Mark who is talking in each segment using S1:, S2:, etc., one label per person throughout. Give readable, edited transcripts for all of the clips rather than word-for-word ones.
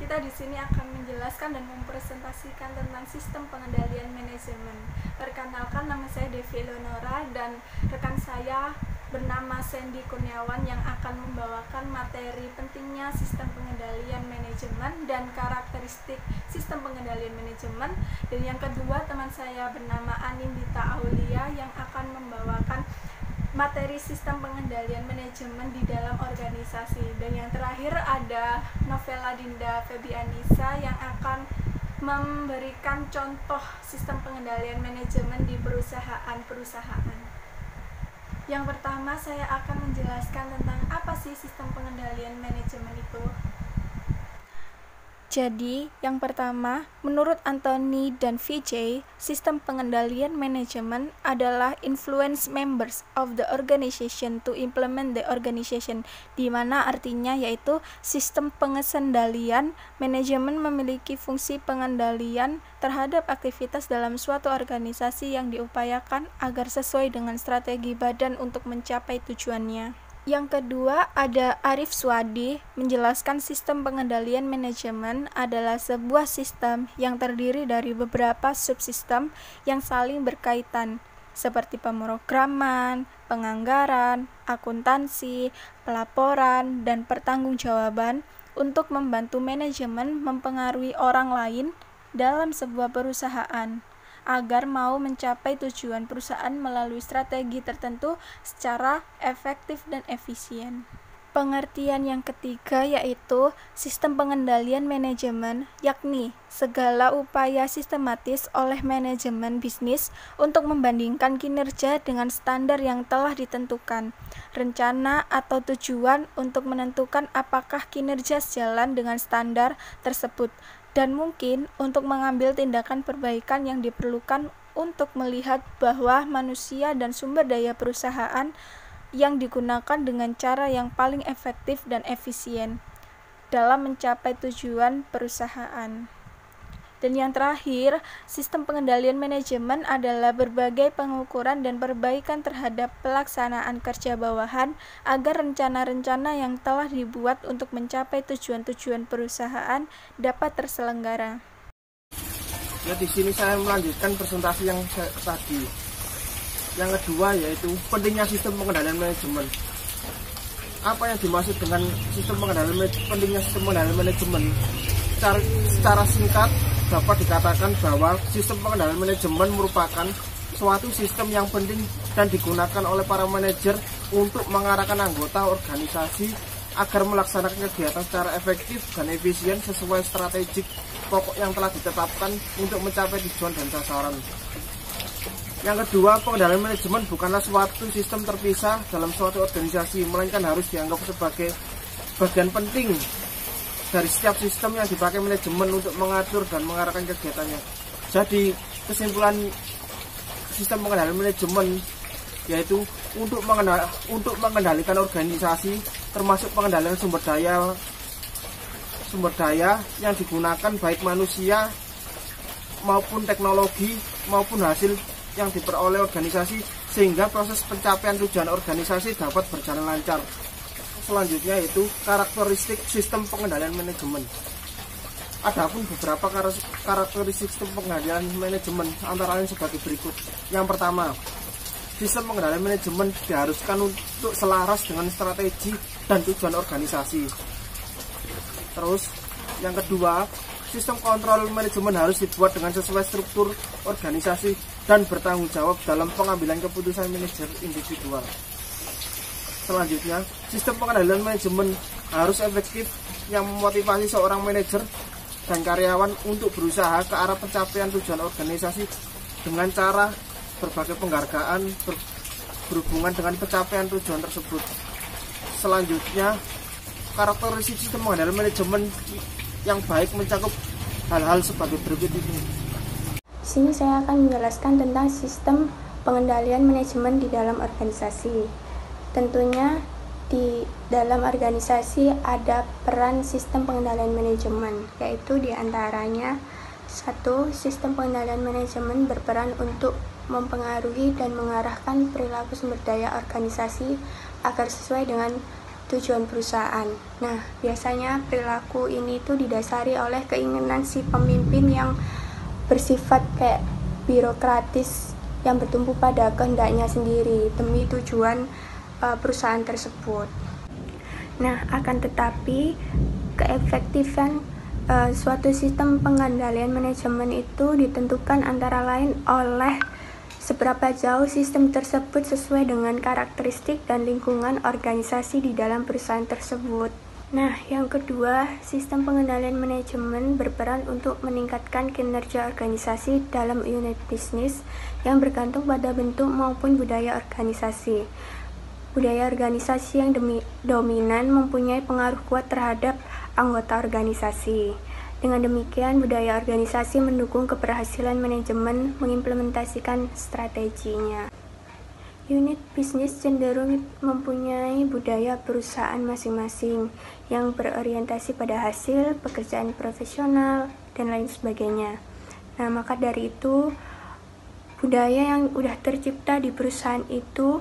S1: kita di sini akan menjelaskan dan mempresentasikan tentang sistem pengendalian manajemen. Perkenalkan, nama saya Devi Eleonora dan rekan saya bernama Sandy Kurniawan yang akan membawakan materi pentingnya sistem pengendalian manajemen dan karakteristik sistem pengendalian manajemen. Dan yang kedua, teman saya bernama Anindita Aulia yang akan membawakan materi sistem pengendalian manajemen di dalam organisasi. Dan yang terakhir ada Novela Dinda Febianisa yang akan memberikan contoh sistem pengendalian manajemen di perusahaan-perusahaan. Yang pertama, saya akan menjelaskan tentang apa sih sistem pengendalian manajemen itu. Jadi, yang pertama, menurut Anthony dan Vijay, sistem pengendalian manajemen adalah influence members of the organization to implement the organization, di mana artinya yaitu sistem pengendalian manajemen memiliki fungsi pengendalian terhadap aktivitas dalam suatu organisasi yang diupayakan agar sesuai dengan strategi badan untuk mencapai tujuannya. Yang kedua, ada Arif Swadi menjelaskan sistem pengendalian manajemen adalah sebuah sistem yang terdiri dari beberapa subsistem yang saling berkaitan, seperti pemrograman, penganggaran, akuntansi, pelaporan, dan pertanggungjawaban untuk membantu manajemen mempengaruhi orang lain dalam sebuah perusahaan agar mau mencapai tujuan perusahaan melalui strategi tertentu secara efektif dan efisien. Pengertian yang ketiga yaitu sistem pengendalian manajemen, yakni segala upaya sistematis oleh manajemen bisnis untuk membandingkan kinerja dengan standar yang telah ditentukan, rencana atau tujuan untuk menentukan apakah kinerja sejalan dengan standar tersebut, dan mungkin untuk mengambil tindakan perbaikan yang diperlukan untuk melihat bahwa manusia dan sumber daya perusahaan yang digunakan dengan cara yang paling efektif dan efisien dalam mencapai tujuan perusahaan. Dan yang terakhir, sistem pengendalian manajemen adalah berbagai pengukuran dan perbaikan terhadap pelaksanaan kerja bawahan agar rencana-rencana yang telah dibuat untuk mencapai tujuan-tujuan perusahaan dapat terselenggara.
S2: Ya, di sini saya melanjutkan presentasi yang tadi. Yang kedua yaitu pentingnya sistem pengendalian manajemen. Apa yang dimaksud dengan pentingnya sistem pengendalian manajemen? Secara singkat dapat dikatakan bahwa sistem pengendalian manajemen merupakan suatu sistem yang penting dan digunakan oleh para manajer untuk mengarahkan anggota organisasi agar melaksanakan kegiatan secara efektif dan efisien sesuai strategik pokok yang telah ditetapkan untuk mencapai tujuan dan sasaran. Yang kedua, pengendalian manajemen bukanlah suatu sistem terpisah dalam suatu organisasi, melainkan harus dianggap sebagai bagian penting dari setiap sistem yang dipakai manajemen untuk mengatur dan mengarahkan kegiatannya. Jadi, kesimpulan sistem pengendalian manajemen yaitu untuk mengendalikan organisasi, termasuk pengendalian sumber daya yang digunakan baik manusia maupun teknologi maupun hasil yang diperoleh organisasi, sehingga proses pencapaian tujuan organisasi dapat berjalan lancar. Selanjutnya itu karakteristik sistem pengendalian manajemen. Adapun beberapa karakteristik sistem pengendalian manajemen antara lain sebagai berikut. Yang pertama, sistem pengendalian manajemen diharuskan untuk selaras dengan strategi dan tujuan organisasi. Terus, yang kedua, sistem kontrol manajemen harus dibuat dengan sesuai struktur organisasi dan bertanggung jawab dalam pengambilan keputusan manajer individual. Selanjutnya, sistem pengendalian manajemen harus efektif yang memotivasi seorang manajer dan karyawan untuk berusaha ke arah pencapaian tujuan organisasi dengan cara berbagai penghargaan berhubungan dengan pencapaian tujuan tersebut. Selanjutnya, karakteristik sistem pengendalian manajemen yang baik mencakup hal-hal sebagai berikut ini.
S3: Di sini saya akan menjelaskan tentang sistem pengendalian manajemen di dalam organisasi. Tentunya di dalam organisasi ada peran sistem pengendalian manajemen, yaitu diantaranya 1. Sistem pengendalian manajemen berperan untuk mempengaruhi dan mengarahkan perilaku sumber daya organisasi agar sesuai dengan tujuan perusahaan. Nah, biasanya perilaku ini tuh didasari oleh keinginan si pemimpin yang bersifat kayak birokratis yang bertumpu pada kehendaknya sendiri demi tujuan perusahaan tersebut. Nah, akan tetapi keefektifan suatu sistem pengendalian manajemen itu ditentukan antara lain oleh seberapa jauh sistem tersebut sesuai dengan karakteristik dan lingkungan organisasi di dalam perusahaan tersebut. Nah, yang kedua, sistem pengendalian manajemen berperan untuk meningkatkan kinerja organisasi dalam unit bisnis yang bergantung pada bentuk maupun budaya organisasi. Budaya organisasi yang dominan mempunyai pengaruh kuat terhadap anggota organisasi. Dengan demikian, budaya organisasi mendukung keberhasilan manajemen mengimplementasikan strateginya. Unit bisnis cenderung mempunyai budaya perusahaan masing-masing yang berorientasi pada hasil, pekerjaan profesional, dan lain sebagainya. Nah, maka dari itu, budaya yang udah tercipta di perusahaan itu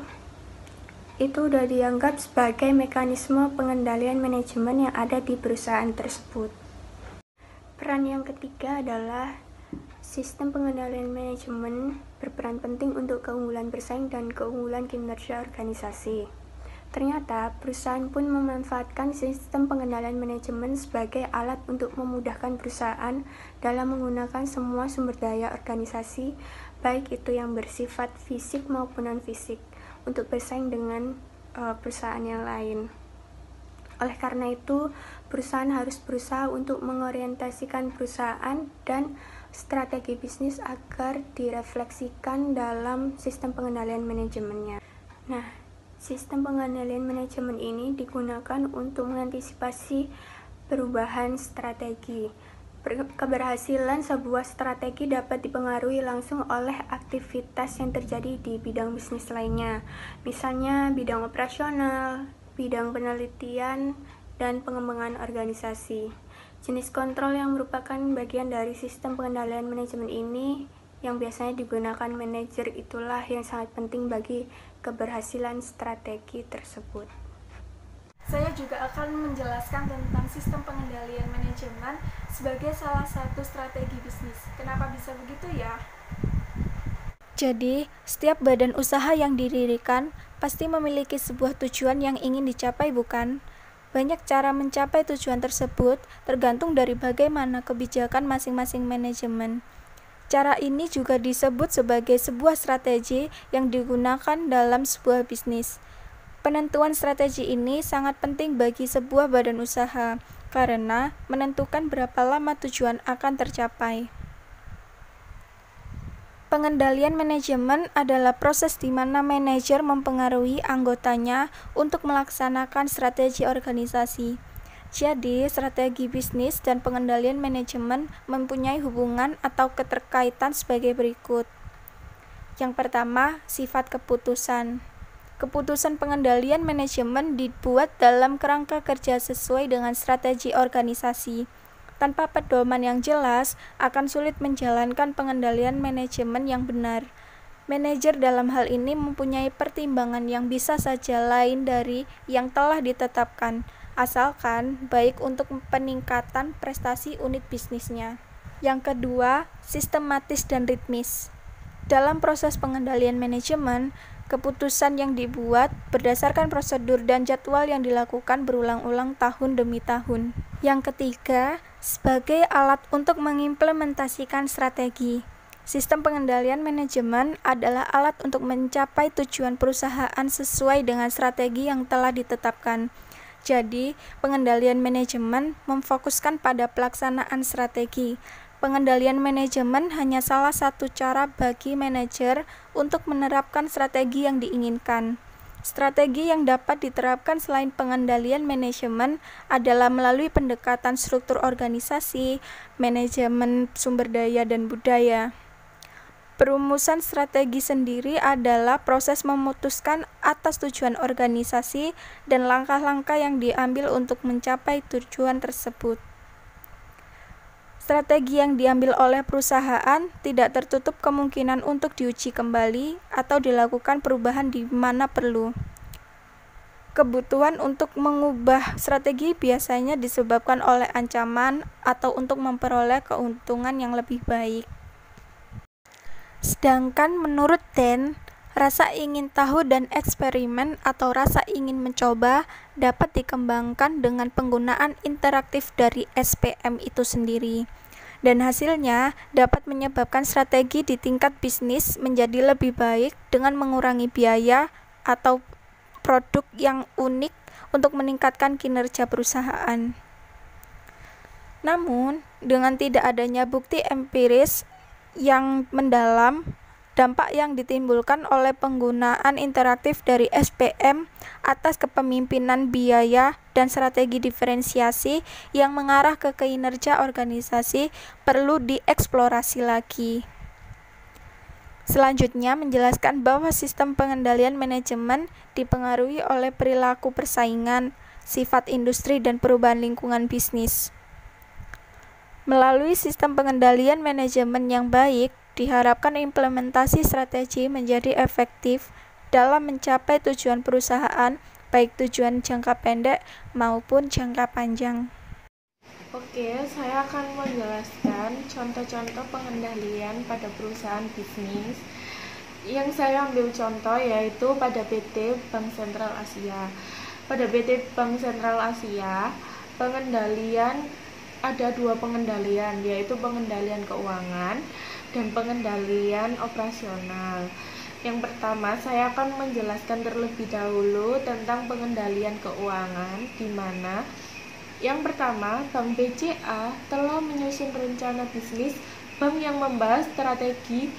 S3: sudah dianggap sebagai mekanisme pengendalian manajemen yang ada di perusahaan tersebut. Peran yang ketiga adalah sistem pengendalian manajemen berperan penting untuk keunggulan bersaing dan keunggulan kinerja organisasi. Ternyata, perusahaan pun memanfaatkan sistem pengendalian manajemen sebagai alat untuk memudahkan perusahaan dalam menggunakan semua sumber daya organisasi, baik itu yang bersifat fisik maupun non-fisik, untuk bersaing dengan perusahaan yang lain. Oleh karena itu, perusahaan harus berusaha untuk mengorientasikan perusahaan dan strategi bisnis agar direfleksikan dalam sistem pengendalian manajemennya. Nah, sistem pengendalian manajemen ini digunakan untuk mengantisipasi perubahan strategi. Keberhasilan sebuah strategi dapat dipengaruhi langsung oleh aktivitas yang terjadi di bidang bisnis lainnya, misalnya bidang operasional, bidang penelitian, dan pengembangan organisasi. Jenis kontrol yang merupakan bagian dari sistem pengendalian manajemen ini yang biasanya digunakan manajer itulah yang sangat penting bagi keberhasilan strategi tersebut.
S1: Saya juga akan menjelaskan tentang sistem pengendalian manajemen sebagai salah satu strategi bisnis. Kenapa bisa begitu ya? Jadi, setiap badan usaha yang didirikan pasti memiliki sebuah tujuan yang ingin dicapai, bukan? Banyak cara mencapai tujuan tersebut tergantung dari bagaimana kebijakan masing-masing manajemen. Cara ini juga disebut sebagai sebuah strategi yang digunakan dalam sebuah bisnis. Penentuan strategi ini sangat penting bagi sebuah badan usaha karena menentukan berapa lama tujuan akan tercapai. Pengendalian manajemen adalah proses di mana manajer mempengaruhi anggotanya untuk melaksanakan strategi organisasi. Jadi, strategi bisnis dan pengendalian manajemen mempunyai hubungan atau keterkaitan sebagai berikut. Yang pertama, sifat keputusan. Keputusan pengendalian manajemen dibuat dalam kerangka kerja sesuai dengan strategi organisasi. Tanpa pedoman yang jelas, akan sulit menjalankan pengendalian manajemen yang benar. Manajer dalam hal ini mempunyai pertimbangan yang bisa saja lain dari yang telah ditetapkan, asalkan baik untuk peningkatan prestasi unit bisnisnya. Yang kedua, sistematis dan ritmis. Dalam proses pengendalian manajemen, keputusan yang dibuat berdasarkan prosedur dan jadwal yang dilakukan berulang-ulang tahun demi tahun. Yang ketiga, sebagai alat untuk mengimplementasikan strategi. Sistem pengendalian manajemen adalah alat untuk mencapai tujuan perusahaan sesuai dengan strategi yang telah ditetapkan. Jadi, pengendalian manajemen memfokuskan pada pelaksanaan strategi. Pengendalian manajemen hanya salah satu cara bagi manajer untuk menerapkan strategi yang diinginkan. Strategi yang dapat diterapkan selain pengendalian manajemen adalah melalui pendekatan struktur organisasi, manajemen sumber daya, dan budaya. Perumusan strategi sendiri adalah proses memutuskan atas tujuan organisasi dan langkah-langkah yang diambil untuk mencapai tujuan tersebut. Strategi yang diambil oleh perusahaan tidak tertutup kemungkinan untuk diuji kembali atau dilakukan perubahan di mana perlu. Kebutuhan untuk mengubah strategi biasanya disebabkan oleh ancaman atau untuk memperoleh keuntungan yang lebih baik. Sedangkan menurut Dan, rasa ingin tahu dan eksperimen atau rasa ingin mencoba dapat dikembangkan dengan penggunaan interaktif dari SPM itu sendiri. Dan hasilnya dapat menyebabkan strategi di tingkat bisnis menjadi lebih baik dengan mengurangi biaya atau produk yang unik untuk meningkatkan kinerja perusahaan. Namun, dengan tidak adanya bukti empiris yang mendalam, dampak yang ditimbulkan oleh penggunaan interaktif dari SPM atas kepemimpinan biaya dan strategi diferensiasi yang mengarah ke kinerja organisasi perlu dieksplorasi lagi. Selanjutnya, menjelaskan bahwa sistem pengendalian manajemen dipengaruhi oleh perilaku persaingan, sifat industri, dan perubahan lingkungan bisnis. Melalui sistem pengendalian manajemen yang baik, diharapkan implementasi strategi menjadi efektif dalam mencapai tujuan perusahaan, baik tujuan jangka pendek maupun jangka panjang.
S4: Oke, saya akan menjelaskan contoh-contoh pengendalian pada perusahaan bisnis. Yang saya ambil contoh yaitu pada PT Bank Sentral Asia. Pada PT Bank Sentral Asia, pengendalian ada dua pengendalian, yaitu pengendalian keuangan dan pengendalian operasional. Yang pertama, saya akan menjelaskan terlebih dahulu tentang pengendalian keuangan, di mana yang pertama, Bank BCA telah menyusun rencana bisnis bank yang membahas strategi,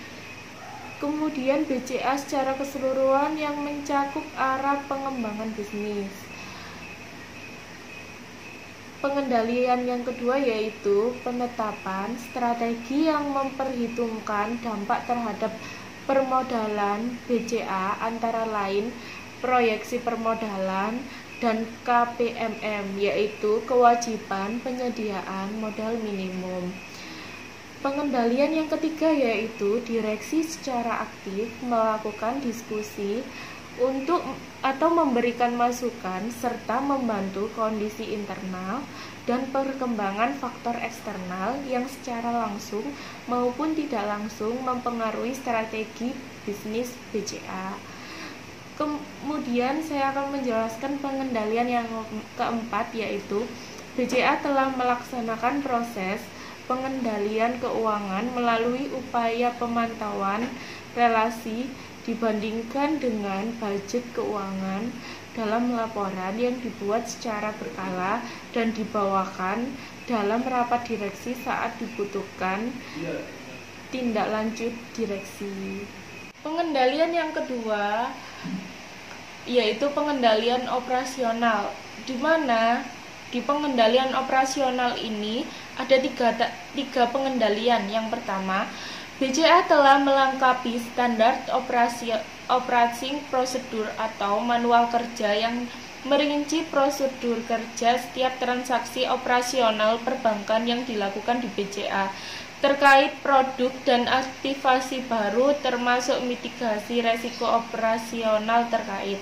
S4: kemudian BCA secara keseluruhan yang mencakup arah pengembangan bisnis. Pengendalian yang kedua yaitu penetapan strategi yang memperhitungkan dampak terhadap permodalan BCA, antara lain proyeksi permodalan dan KPMM, yaitu kewajiban penyediaan modal minimum. Pengendalian yang ketiga yaitu direksi secara aktif melakukan diskusi untuk atau memberikan masukan serta membantu kondisi internal dan perkembangan faktor eksternal yang secara langsung maupun tidak langsung mempengaruhi strategi bisnis BCA. Kemudian saya akan menjelaskan pengendalian yang keempat, yaitu BCA telah melaksanakan proses pengendalian keuangan melalui upaya pemantauan relasi dibandingkan dengan budget keuangan dalam laporan yang dibuat secara berkala dan dibawakan dalam rapat direksi saat dibutuhkan tindak lanjut direksi. Pengendalian yang kedua yaitu pengendalian operasional, di mana di pengendalian operasional ini ada tiga pengendalian. Yang pertama, BCA telah melengkapi standar operating prosedur atau manual kerja yang merinci prosedur kerja setiap transaksi operasional perbankan yang dilakukan di BCA terkait produk dan aktivasi baru, termasuk mitigasi resiko operasional terkait.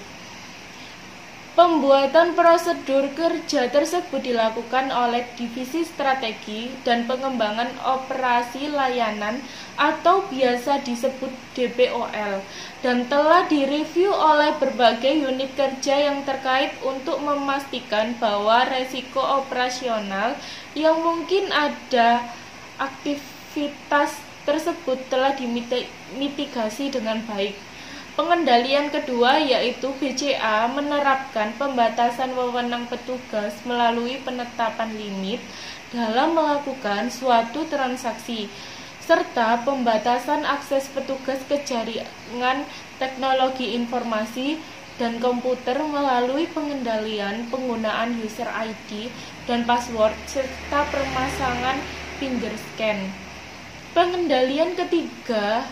S4: Pembuatan prosedur kerja tersebut dilakukan oleh Divisi Strategi dan Pengembangan Operasi Layanan atau biasa disebut DPOL, dan telah direview oleh berbagai unit kerja yang terkait untuk memastikan bahwa resiko operasional yang mungkin ada aktivitas tersebut telah dimitigasi dengan baik. Pengendalian kedua yaitu BCA menerapkan pembatasan wewenang petugas melalui penetapan limit dalam melakukan suatu transaksi, serta pembatasan akses petugas ke jaringan teknologi informasi dan komputer melalui pengendalian penggunaan user ID dan password serta permasangan finger scan. Pengendalian ketiga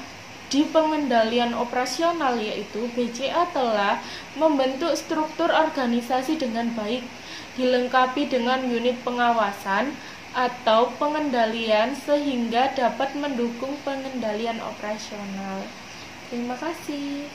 S4: di pengendalian operasional yaitu BCA telah membentuk struktur organisasi dengan baik, dilengkapi dengan unit pengawasan atau pengendalian sehingga dapat mendukung pengendalian operasional. Terima kasih.